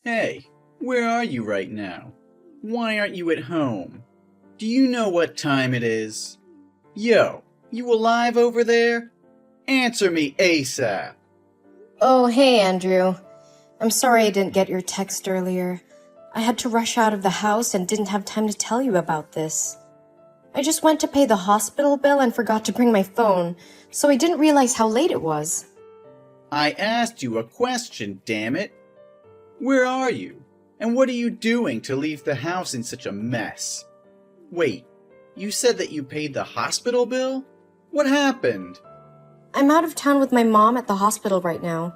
Hey, where are you right now? Why aren't you at home? Do you know what time it is? Yo, you alive over there? Answer me ASAP. Oh, hey, Andrew. I'm sorry I didn't get your text earlier. I had to rush out of the house and didn't have time to tell you about this. I just went to pay the hospital bill and forgot to bring my phone, so I didn't realize how late it was. I asked you a question, damn it. Where are you? And what are you doing to leave the house in such a mess? Wait, you said that you paid the hospital bill? What happened? I'm out of town with my mom at the hospital right now.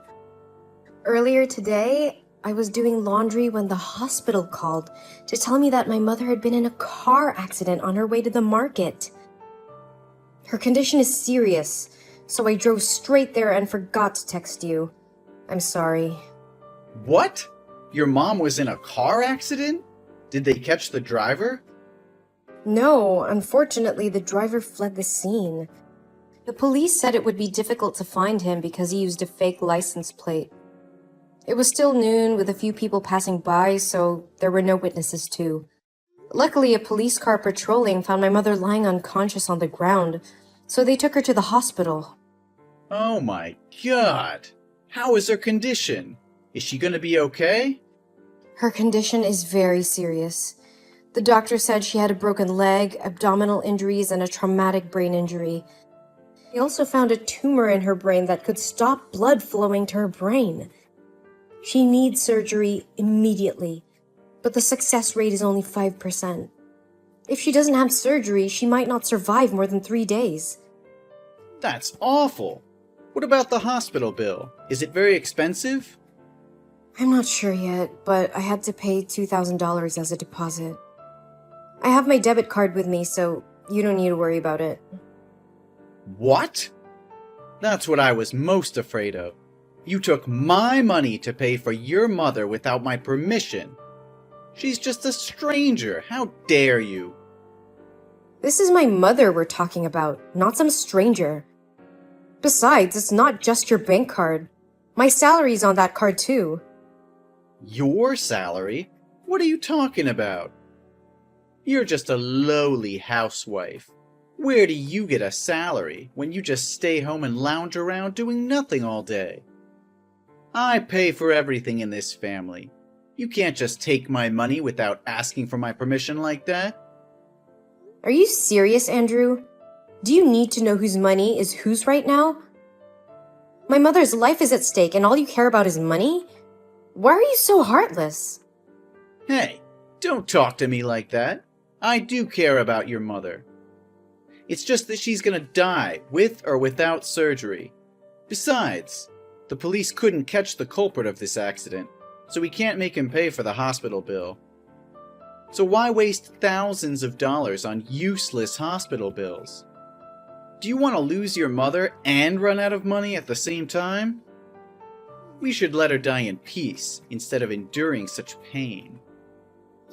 Earlier today, I was doing laundry when the hospital called to tell me that my mother had been in a car accident on her way to the market. Her condition is serious, so I drove straight there and forgot to text you. I'm sorry. What? Your mom was in a car accident? Did they catch the driver? No, unfortunately, the driver fled the scene. The police said it would be difficult to find him because he used a fake license plate. It was still noon with a few people passing by, so there were no witnesses too. Luckily, a police car patrolling found my mother lying unconscious on the ground, so they took her to the hospital. Oh my god! How is her condition? Is she gonna be okay? Her condition is very serious. The doctor said she had a broken leg, abdominal injuries, and a traumatic brain injury. They also found a tumor in her brain that could stop blood flowing to her brain. She needs surgery immediately, but the success rate is only 5%. If she doesn't have surgery, she might not survive more than 3 days. That's awful! What about the hospital bill? Is it very expensive? I'm not sure yet, but I had to pay $2,000 as a deposit. I have my debit card with me, so you don't need to worry about it. What? That's what I was most afraid of. You took my money to pay for your mother without my permission. She's just a stranger. How dare you? This is my mother we're talking about, not some stranger. Besides, it's not just your bank card. My salary's on that card too. Your salary? What are you talking about? You're just a lowly housewife. Where do you get a salary when you just stay home and lounge around doing nothing all day? I pay for everything in this family. You can't just take my money without asking for my permission like that. Are you serious, Andrew? Do you need to know whose money is whose right now? My mother's life is at stake and all you care about is money? Why are you so heartless? Hey, don't talk to me like that. I do care about your mother. It's just that she's gonna die, with or without surgery. Besides, the police couldn't catch the culprit of this accident, so we can't make him pay for the hospital bill. So why waste thousands of dollars on useless hospital bills? Do you want to lose your mother and run out of money at the same time? We should let her die in peace instead of enduring such pain.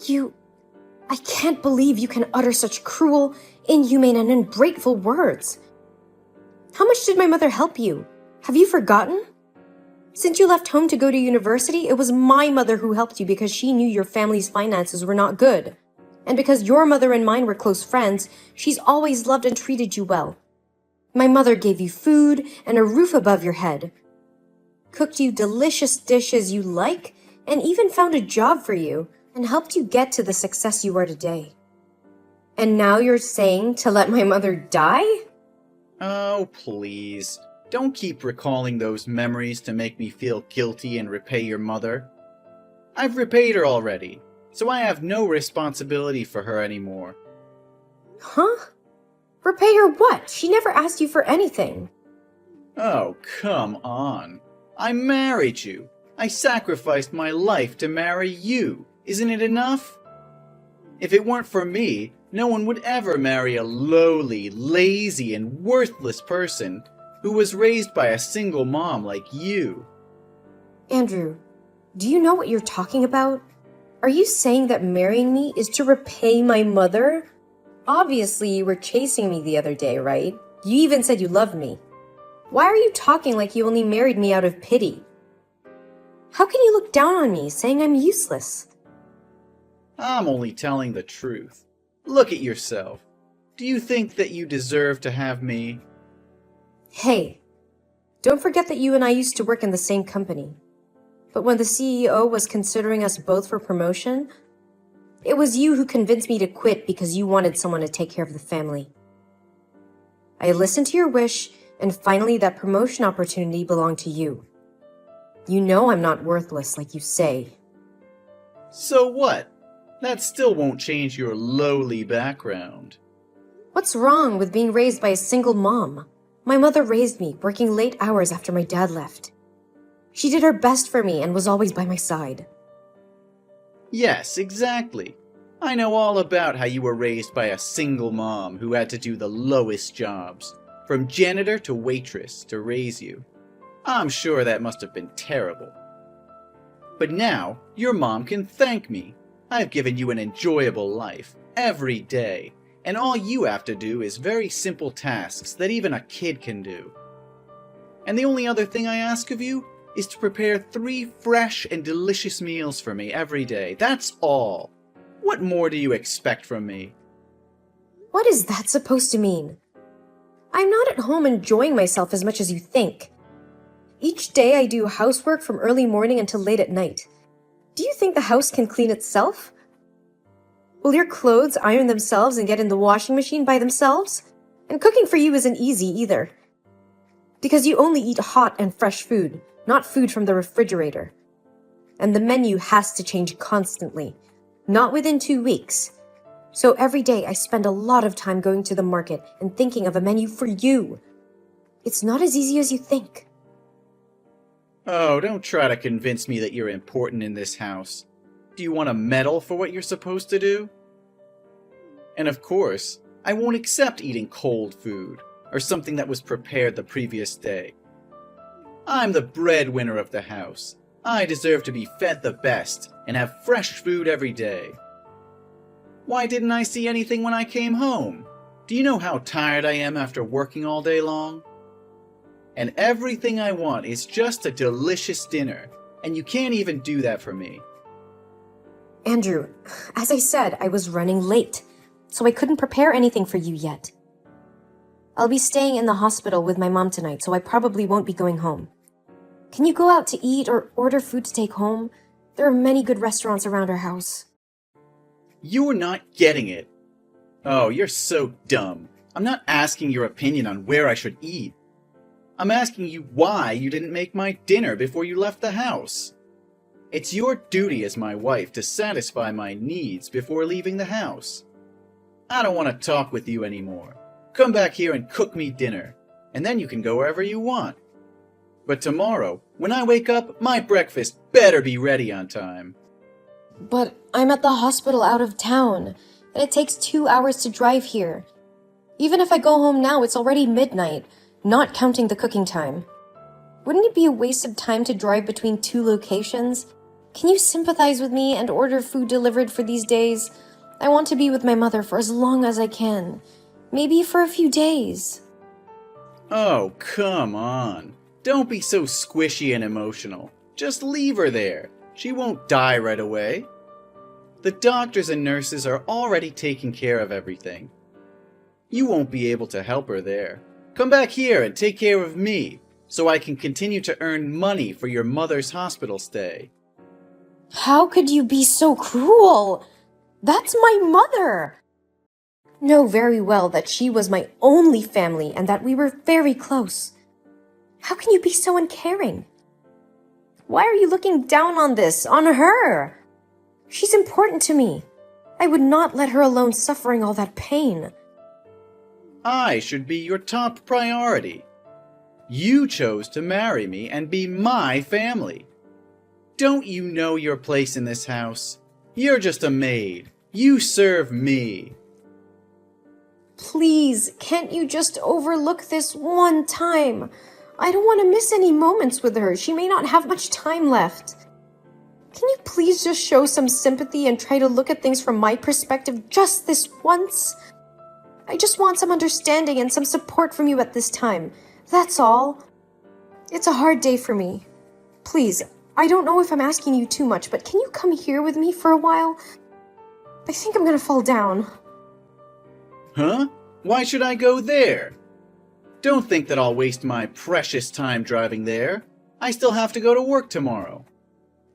I can't believe you can utter such cruel, inhumane, and ungrateful words. How much did my mother help you? Have you forgotten? Since you left home to go to university, it was my mother who helped you because she knew your family's finances were not good. And because your mother and mine were close friends, she's always loved and treated you well. My mother gave you food and a roof above your head, cooked you delicious dishes you like, and even found a job for you, and helped you get to the success you are today. And now you're saying to let my mother die? Oh, please. Don't keep recalling those memories to make me feel guilty and repay your mother. I've repaid her already, so I have no responsibility for her anymore. Huh? Repay her what? She never asked you for anything. Oh, come on. I married you. I sacrificed my life to marry you. Isn't it enough? If it weren't for me, no one would ever marry a lowly, lazy, and worthless person who was raised by a single mom like you. Andrew, do you know what you're talking about? Are you saying that marrying me is to repay my mother? Obviously, you were chasing me the other day, right? You even said you loved me. Why are you talking like you only married me out of pity? How can you look down on me, saying I'm useless? I'm only telling the truth. Look at yourself. Do you think that you deserve to have me? Hey, don't forget that you and I used to work in the same company. But when the CEO was considering us both for promotion, it was you who convinced me to quit because you wanted someone to take care of the family. I listened to your wish, and finally that promotion opportunity belonged to you. You know I'm not worthless like you say. So what? That still won't change your lowly background. What's wrong with being raised by a single mom? My mother raised me, working late hours after my dad left. She did her best for me and was always by my side. Yes, exactly. I know all about how you were raised by a single mom who had to do the lowest jobs, from janitor to waitress, to raise you. I'm sure that must have been terrible. But now, your mom can thank me. I've given you an enjoyable life, every day, and all you have to do is very simple tasks that even a kid can do. And the only other thing I ask of you is to prepare 3 fresh and delicious meals for me every day. That's all. What more do you expect from me? What is that supposed to mean? I'm not at home enjoying myself as much as you think. Each day I do housework from early morning until late at night. Do you think the house can clean itself? Will your clothes iron themselves and get in the washing machine by themselves? And cooking for you isn't easy either. Because you only eat hot and fresh food, not food from the refrigerator. And the menu has to change constantly, not within 2 weeks. So every day I spend a lot of time going to the market and thinking of a menu for you. It's not as easy as you think. Oh, don't try to convince me that you're important in this house. Do you want a medal for what you're supposed to do? And of course, I won't accept eating cold food, or something that was prepared the previous day. I'm the breadwinner of the house. I deserve to be fed the best and have fresh food every day. Why didn't I see anything when I came home? Do you know how tired I am after working all day long? And everything I want is just a delicious dinner, and you can't even do that for me. Andrew, as I said, I was running late, so I couldn't prepare anything for you yet. I'll be staying in the hospital with my mom tonight, so I probably won't be going home. Can you go out to eat or order food to take home? There are many good restaurants around our house. You're not getting it. Oh, you're so dumb. I'm not asking your opinion on where I should eat. I'm asking you why you didn't make my dinner before you left the house. It's your duty as my wife to satisfy my needs before leaving the house. I don't want to talk with you anymore. Come back here and cook me dinner, and then you can go wherever you want. But tomorrow, when I wake up, my breakfast better be ready on time. But I'm at the hospital out of town, and it takes 2 hours to drive here. Even if I go home now, it's already midnight, not counting the cooking time. Wouldn't it be a waste of time to drive between 2 locations? Can you sympathize with me and order food delivered for these days? I want to be with my mother for as long as I can. Maybe for a few days. Oh, come on. Don't be so squishy and emotional. Just leave her there. She won't die right away. The doctors and nurses are already taking care of everything. You won't be able to help her there. Come back here and take care of me, so I can continue to earn money for your mother's hospital stay. How could you be so cruel? That's my mother! Know very well that she was my only family and that we were very close. How can you be so uncaring? Why are you looking down on this, on her? She's important to me. I would not let her alone suffering all that pain. I should be your top priority. You chose to marry me and be my family. Don't you know your place in this house? You're just a maid. You serve me. Please, can't you just overlook this one time? I don't want to miss any moments with her. She may not have much time left. Can you please just show some sympathy and try to look at things from my perspective just this once? I just want some understanding and some support from you at this time. That's all. It's a hard day for me. Please, I don't know if I'm asking you too much, but can you come here with me for a while? I think I'm gonna fall down. Huh? Why should I go there? Don't think that I'll waste my precious time driving there. I still have to go to work tomorrow.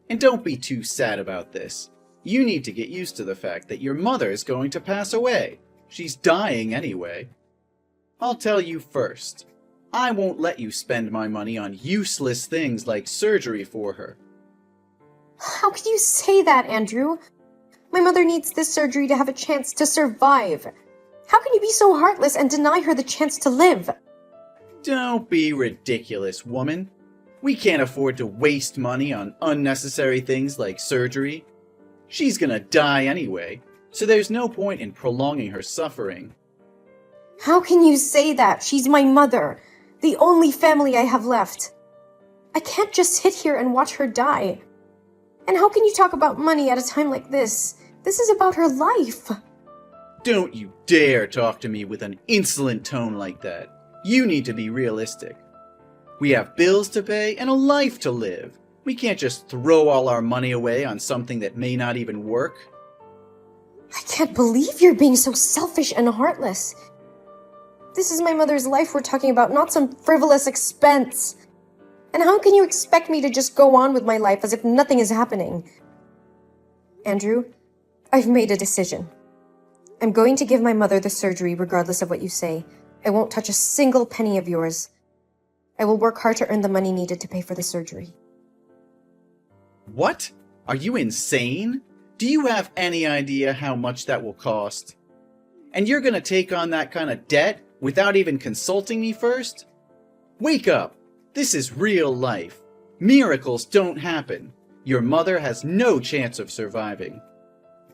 And don't be too sad about this. You need to get used to the fact that your mother is going to pass away. She's dying anyway. I'll tell you first. I won't let you spend my money on useless things like surgery for her. How can you say that, Andrew? My mother needs this surgery to have a chance to survive. How can you be so heartless and deny her the chance to live? Don't be ridiculous, woman. We can't afford to waste money on unnecessary things like surgery. She's gonna die anyway, so there's no point in prolonging her suffering. How can you say that? She's my mother, the only family I have left. I can't just sit here and watch her die. And how can you talk about money at a time like this? This is about her life. Don't you dare talk to me with an insolent tone like that. You need to be realistic. We have bills to pay and a life to live. We can't just throw all our money away on something that may not even work. I can't believe you're being so selfish and heartless. This is my mother's life we're talking about, not some frivolous expense. And how can you expect me to just go on with my life as if nothing is happening? Andrew, I've made a decision. I'm going to give my mother the surgery regardless of what you say. I won't touch a single penny of yours. I will work hard to earn the money needed to pay for the surgery. What? Are you insane? Do you have any idea how much that will cost? And you're gonna take on that kind of debt without even consulting me first? Wake up! This is real life. Miracles don't happen. Your mother has no chance of surviving.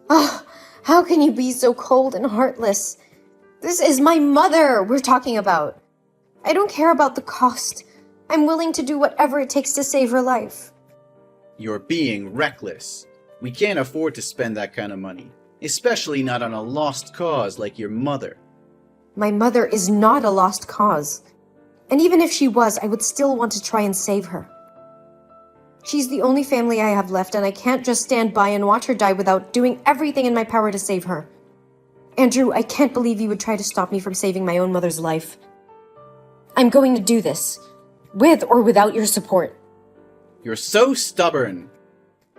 Oh, how can you be so cold and heartless? This is my mother we're talking about. I don't care about the cost. I'm willing to do whatever it takes to save her life. You're being reckless. We can't afford to spend that kind of money, especially not on a lost cause like your mother. My mother is not a lost cause. And even if she was, I would still want to try and save her. She's the only family I have left, and I can't just stand by and watch her die without doing everything in my power to save her. Andrew, I can't believe you would try to stop me from saving my own mother's life. I'm going to do this, with or without your support. You're so stubborn.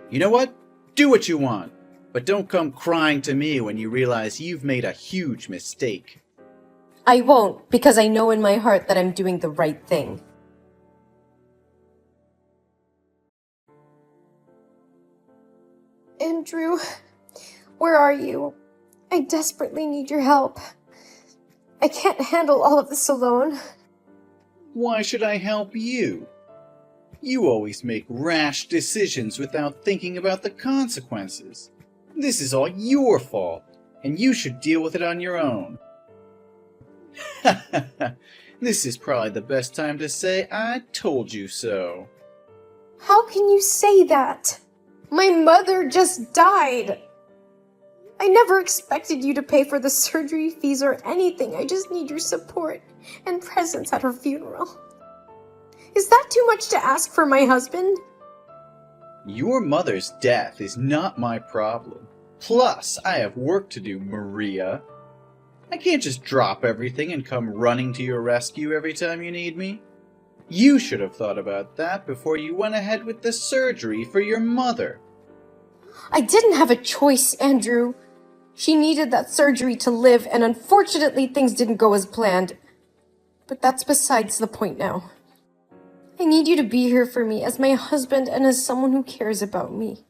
You know what? Do what you want, but don't come crying to me when you realize you've made a huge mistake. I won't, because I know in my heart that I'm doing the right thing. Andrew, where are you? I desperately need your help. I can't handle all of this alone. Why should I help you? You always make rash decisions without thinking about the consequences. This is all your fault, and you should deal with it on your own. This is probably the best time to say I told you so. How can you say that? My mother just died. I never expected you to pay for the surgery fees or anything. I just need your support and presence at her funeral. Is that too much to ask for my husband? Your mother's death is not my problem. Plus, I have work to do, Maria. I can't just drop everything and come running to your rescue every time you need me. You should have thought about that before you went ahead with the surgery for your mother. I didn't have a choice, Andrew. She needed that surgery to live, and unfortunately things didn't go as planned. But that's besides the point now. I need you to be here for me as my husband and as someone who cares about me.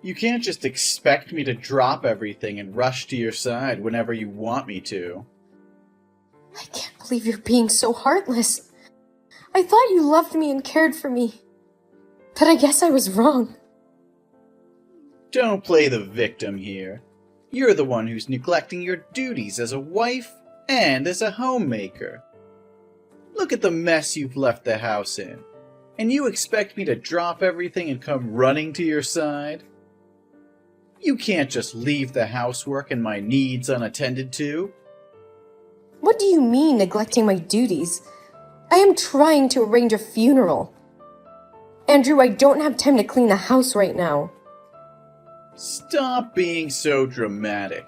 You can't just expect me to drop everything and rush to your side whenever you want me to. I can't believe you're being so heartless. I thought you loved me and cared for me. But I guess I was wrong. Don't play the victim here. You're the one who's neglecting your duties as a wife and as a homemaker. Look at the mess you've left the house in. And you expect me to drop everything and come running to your side? You can't just leave the housework and my needs unattended to. What do you mean, neglecting my duties? I am trying to arrange a funeral. Andrew, I don't have time to clean the house right now. Stop being so dramatic.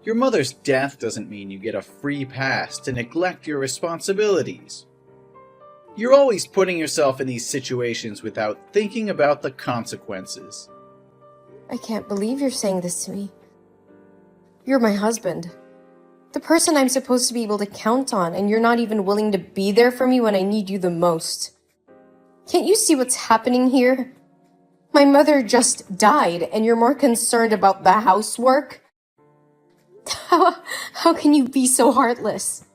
Your mother's death doesn't mean you get a free pass to neglect your responsibilities. You're always putting yourself in these situations without thinking about the consequences. I can't believe you're saying this to me. You're my husband. The person I'm supposed to be able to count on, and you're not even willing to be there for me when I need you the most. Can't you see what's happening here? My mother just died, and you're more concerned about the housework? How can you be so heartless?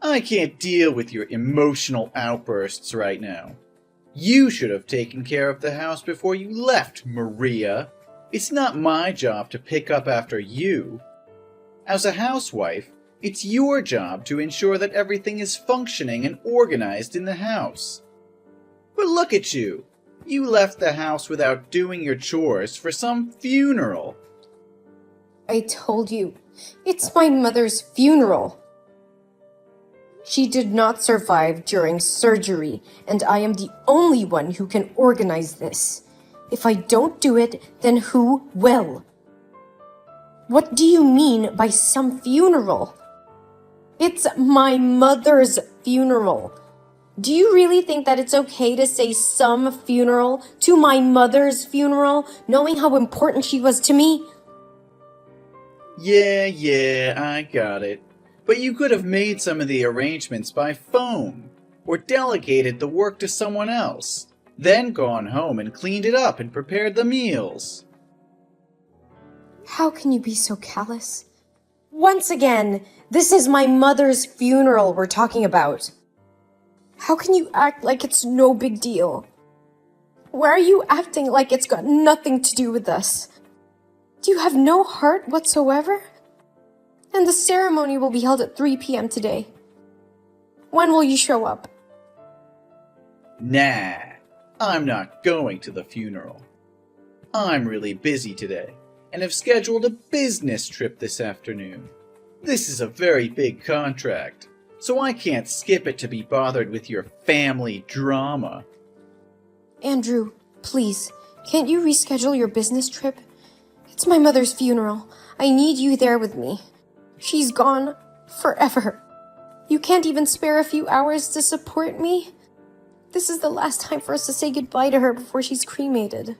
I can't deal with your emotional outbursts right now. You should have taken care of the house before you left, Maria. It's not my job to pick up after you. As a housewife, it's your job to ensure that everything is functioning and organized in the house. But look at you. You left the house without doing your chores for some funeral. I told you, it's my mother's funeral. She did not survive during surgery, and I am the only one who can organize this. If I don't do it, then who will? What do you mean by some funeral? It's my mother's funeral. Do you really think that it's okay to say some funeral to my mother's funeral, knowing how important she was to me? Yeah, I got it. But you could have made some of the arrangements by phone, or delegated the work to someone else, then gone home and cleaned it up and prepared the meals. How can you be so callous? Once again, this is my mother's funeral we're talking about. How can you act like it's no big deal? Why are you acting like it's got nothing to do with us? Do you have no heart whatsoever? And the ceremony will be held at 3 p.m. today. When will you show up? Nah, I'm not going to the funeral. I'm really busy today, and have scheduled a business trip this afternoon. This is a very big contract, so I can't skip it to be bothered with your family drama. Andrew, please, can't you reschedule your business trip? It's my mother's funeral. I need you there with me. She's gone forever. You can't even spare a few hours to support me? This is the last time for us to say goodbye to her before she's cremated.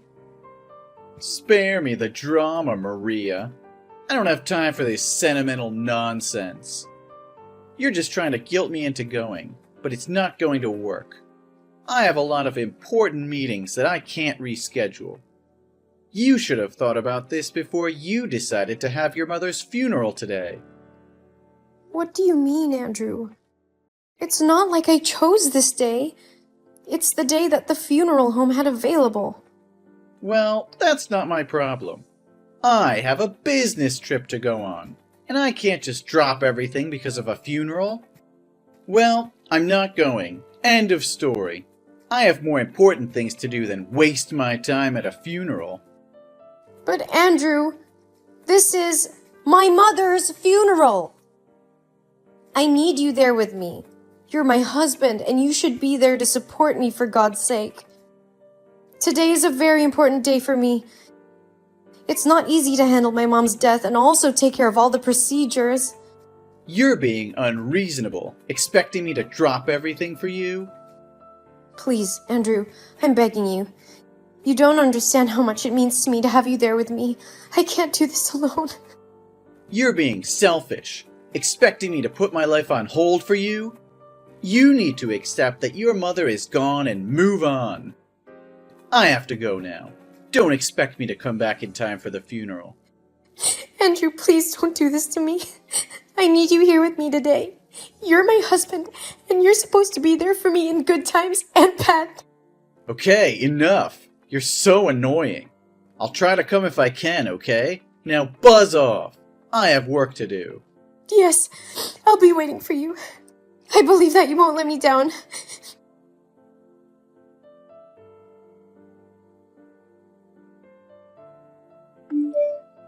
Spare me the drama, Maria. I don't have time for this sentimental nonsense. You're just trying to guilt me into going, but it's not going to work. I have a lot of important meetings that I can't reschedule. You should have thought about this before you decided to have your mother's funeral today. What do you mean, Andrew? It's not like I chose this day. It's the day that the funeral home had available. Well, that's not my problem. I have a business trip to go on, and I can't just drop everything because of a funeral. Well, I'm not going. End of story. I have more important things to do than waste my time at a funeral. But Andrew, this is my mother's funeral. I need you there with me. You're my husband, and you should be there to support me for God's sake. Today is a very important day for me. It's not easy to handle my mom's death and also take care of all the procedures. You're being unreasonable, expecting me to drop everything for you? Please, Andrew, I'm begging you. You don't understand how much it means to me to have you there with me. I can't do this alone. You're being selfish, expecting me to put my life on hold for you? You need to accept that your mother is gone and move on. I have to go now. Don't expect me to come back in time for the funeral. Andrew, please don't do this to me. I need you here with me today. You're my husband, and you're supposed to be there for me in good times and bad. Okay, enough. You're so annoying. I'll try to come if I can, okay? Now buzz off. I have work to do. Yes, I'll be waiting for you. I believe that you won't let me down.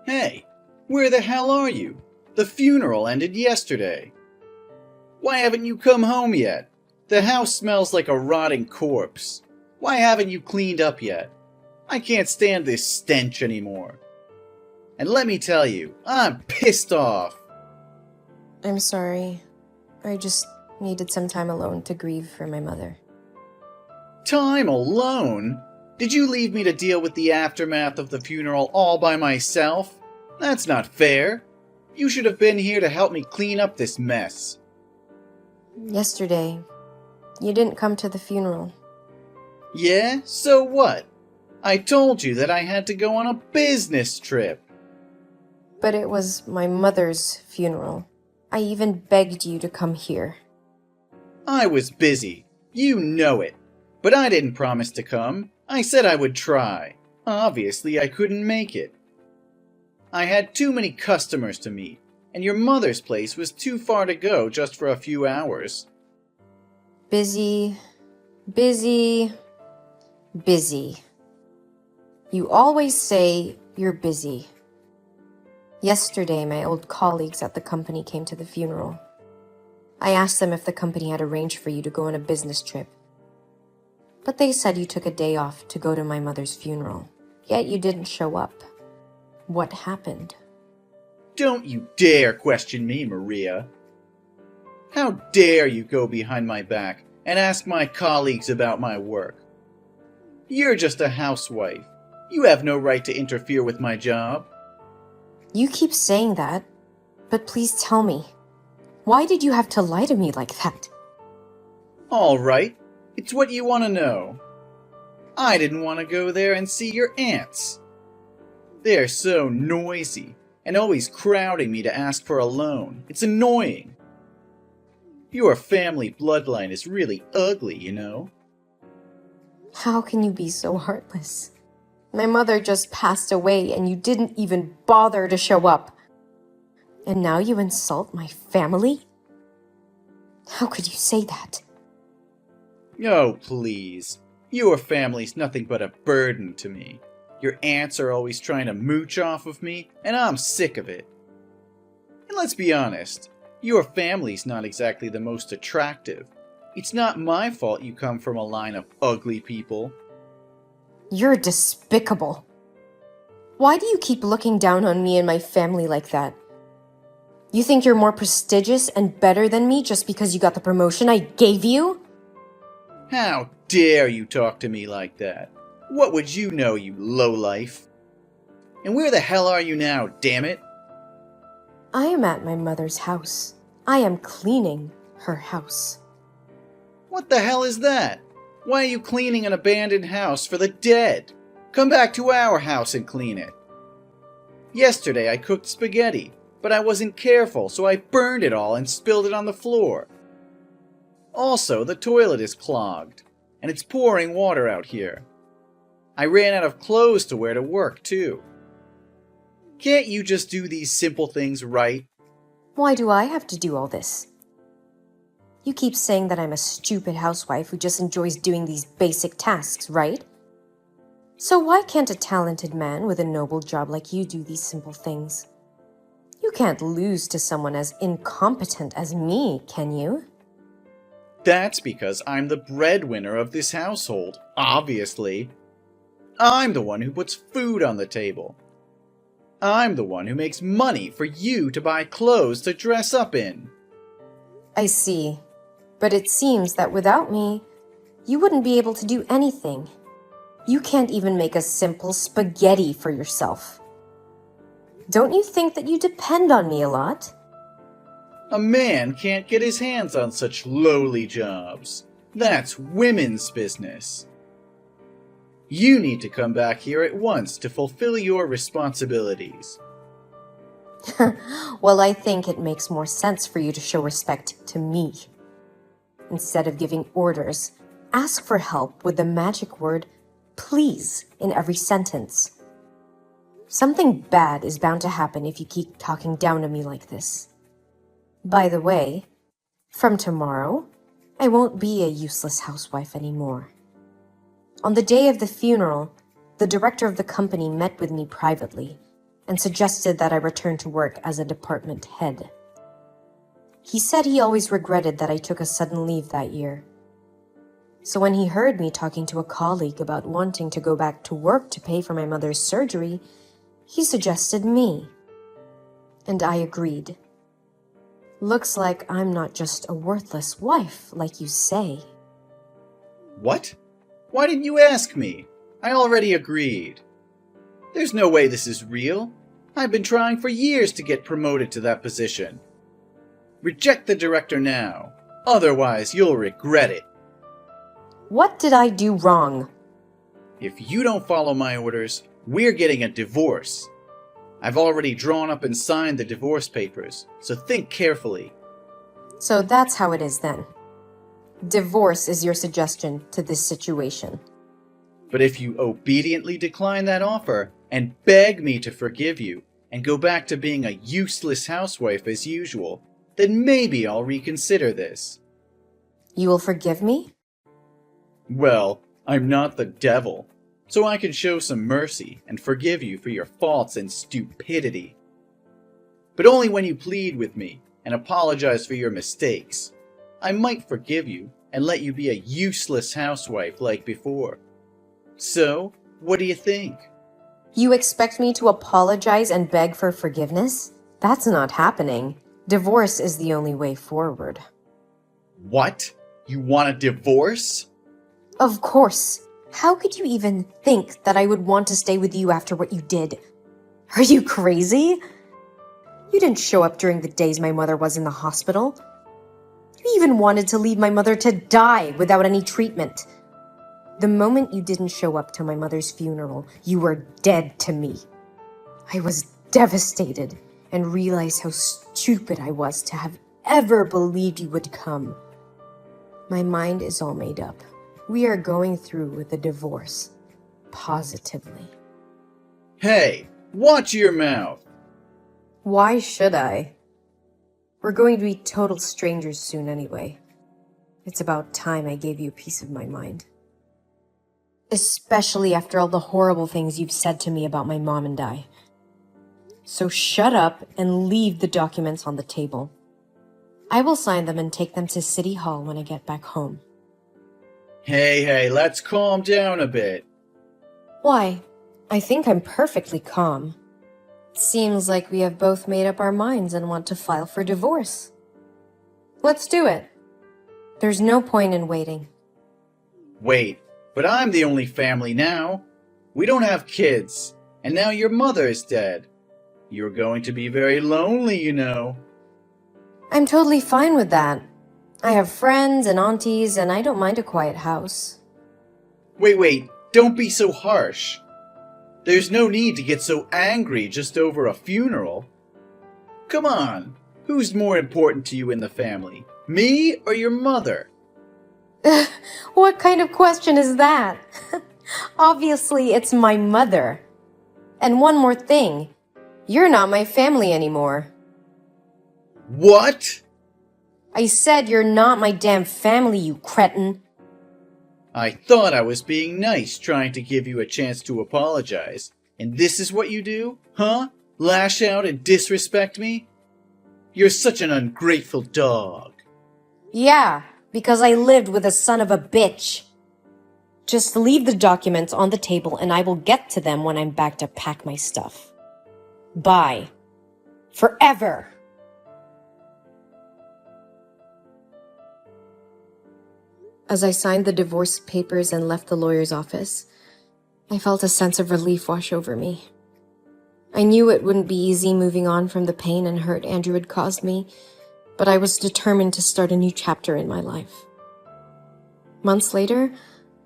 Hey, where the hell are you? The funeral ended yesterday. Why haven't you come home yet? The house smells like a rotting corpse. Why haven't you cleaned up yet? I can't stand this stench anymore. And let me tell you, I'm pissed off. I'm sorry. I just needed some time alone to grieve for my mother. Time alone? Did you leave me to deal with the aftermath of the funeral all by myself? That's not fair. You should have been here to help me clean up this mess. Yesterday, you didn't come to the funeral. Yeah? So what? I told you that I had to go on a business trip. But it was my mother's funeral. I even begged you to come here. I was busy. You know it. But I didn't promise to come. I said I would try. Obviously, I couldn't make it. I had too many customers to meet, and your mother's place was too far to go just for a few hours. Busy, busy, busy. You always say you're busy. Yesterday, my old colleagues at the company came to the funeral. I asked them if the company had arranged for you to go on a business trip. But they said you took a day off to go to my mother's funeral, yet you didn't show up. What happened? Don't you dare question me, Maria. How dare you go behind my back and ask my colleagues about my work? You're just a housewife. You have no right to interfere with my job. You keep saying that, but please tell me, why did you have to lie to me like that? All right, it's what you want to know. I didn't want to go there and see your aunts. They're so noisy and always crowding me to ask for a loan. It's annoying. Your family bloodline is really ugly, you know. How can you be so heartless? My mother just passed away and you didn't even bother to show up. And now you insult my family? How could you say that? Oh, please. Your family's nothing but a burden to me. Your aunts are always trying to mooch off of me, and I'm sick of it. And let's be honest, your family's not exactly the most attractive. It's not my fault you come from a line of ugly people. You're despicable. Why do you keep looking down on me and my family like that? You think you're more prestigious and better than me just because you got the promotion I gave you? How dare you talk to me like that? What would you know, you lowlife? And where the hell are you now, damn it? I am at my mother's house. I am cleaning her house. What the hell is that? Why are you cleaning an abandoned house for the dead? Come back to our house and clean it. Yesterday I cooked spaghetti, but I wasn't careful, so I burned it all and spilled it on the floor. Also, the toilet is clogged, and it's pouring water out here. I ran out of clothes to wear to work, too. Can't you just do these simple things right? Why do I have to do all this? You keep saying that I'm a stupid housewife who just enjoys doing these basic tasks, right? So why can't a talented man with a noble job like you do these simple things? You can't lose to someone as incompetent as me, can you? That's because I'm the breadwinner of this household, obviously. I'm the one who puts food on the table. I'm the one who makes money for you to buy clothes to dress up in. I see. But it seems that without me, you wouldn't be able to do anything. You can't even make a simple spaghetti for yourself. Don't you think that you depend on me a lot? A man can't get his hands on such lowly jobs. That's women's business. You need to come back here at once to fulfill your responsibilities. Well, I think it makes more sense for you to show respect to me. Instead of giving orders, ask for help with the magic word, please, in every sentence. Something bad is bound to happen if you keep talking down to me like this. By the way, from tomorrow, I won't be a useless housewife anymore. On the day of the funeral, the director of the company met with me privately and suggested that I return to work as a department head. He said he always regretted that I took a sudden leave that year. So when he heard me talking to a colleague about wanting to go back to work to pay for my mother's surgery, he suggested me. And I agreed. Looks like I'm not just a worthless wife, like you say. What? Why didn't you ask me? I already agreed. There's no way this is real. I've been trying for years to get promoted to that position. Reject the director now. Otherwise, you'll regret it. What did I do wrong? If you don't follow my orders, we're getting a divorce. I've already drawn up and signed the divorce papers, so think carefully. So that's how it is then. Divorce is your suggestion to this situation. But if you obediently decline that offer and beg me to forgive you and go back to being a useless housewife as usual, then maybe I'll reconsider this. You will forgive me? Well, I'm not the devil, so I can show some mercy and forgive you for your faults and stupidity. But only when you plead with me and apologize for your mistakes. I might forgive you and let you be a useless housewife like before. So, what do you think? You expect me to apologize and beg for forgiveness? That's not happening. Divorce is the only way forward. What? You want a divorce? Of course. How could you even think that I would want to stay with you after what you did? Are you crazy? You didn't show up during the days my mother was in the hospital. You even wanted to leave my mother to die without any treatment. The moment you didn't show up to my mother's funeral, you were dead to me. I was devastated and realized how stupid I was to have ever believed you would come. My mind is all made up. We are going through with a divorce. Positively. Hey, watch your mouth! Why should I? We're going to be total strangers soon anyway. It's about time I gave you a piece of my mind. Especially after all the horrible things you've said to me about my mom and I. So shut up and leave the documents on the table. I will sign them and take them to City Hall when I get back home. Hey, let's calm down a bit. Why? I think I'm perfectly calm. Seems like we have both made up our minds and want to file for divorce. Let's do it. There's no point in waiting. Wait, but I'm the only family now. We don't have kids, and now your mother is dead. You're going to be very lonely, you know. I'm totally fine with that. I have friends and aunties, and I don't mind a quiet house. Wait, don't be so harsh. There's no need to get so angry just over a funeral. Come on, who's more important to you in the family, me or your mother? What kind of question is that? Obviously, it's my mother. And one more thing, you're not my family anymore. What? I said you're not my damn family, you cretin. I thought I was being nice, trying to give you a chance to apologize. And this is what you do? Huh? Lash out and disrespect me? You're such an ungrateful dog. Yeah, because I lived with a son of a bitch. Just leave the documents on the table and I will get to them when I'm back to pack my stuff. Bye. Forever. As I signed the divorce papers and left the lawyer's office, I felt a sense of relief wash over me. I knew it wouldn't be easy moving on from the pain and hurt Andrew had caused me, but I was determined to start a new chapter in my life. Months later,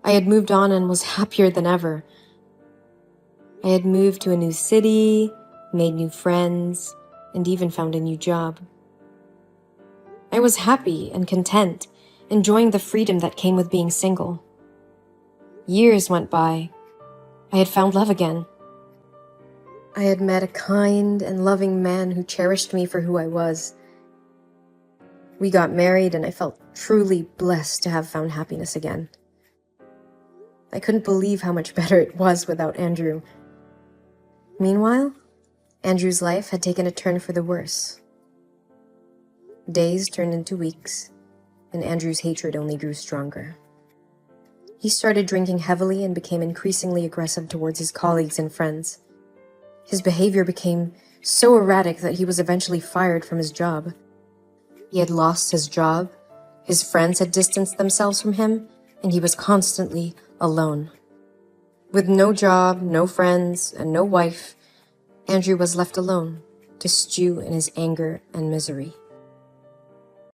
I had moved on and was happier than ever. I had moved to a new city, made new friends, and even found a new job. I was happy and content, enjoying the freedom that came with being single. Years went by. I had found love again. I had met a kind and loving man who cherished me for who I was. We got married and I felt truly blessed to have found happiness again. I couldn't believe how much better it was without Andrew. Meanwhile, Andrew's life had taken a turn for the worse. Days turned into weeks, and Andrew's hatred only grew stronger. He started drinking heavily and became increasingly aggressive towards his colleagues and friends. His behavior became so erratic that he was eventually fired from his job. He had lost his job, his friends had distanced themselves from him, and he was constantly alone. With no job, no friends, and no wife, Andrew was left alone to stew in his anger and misery.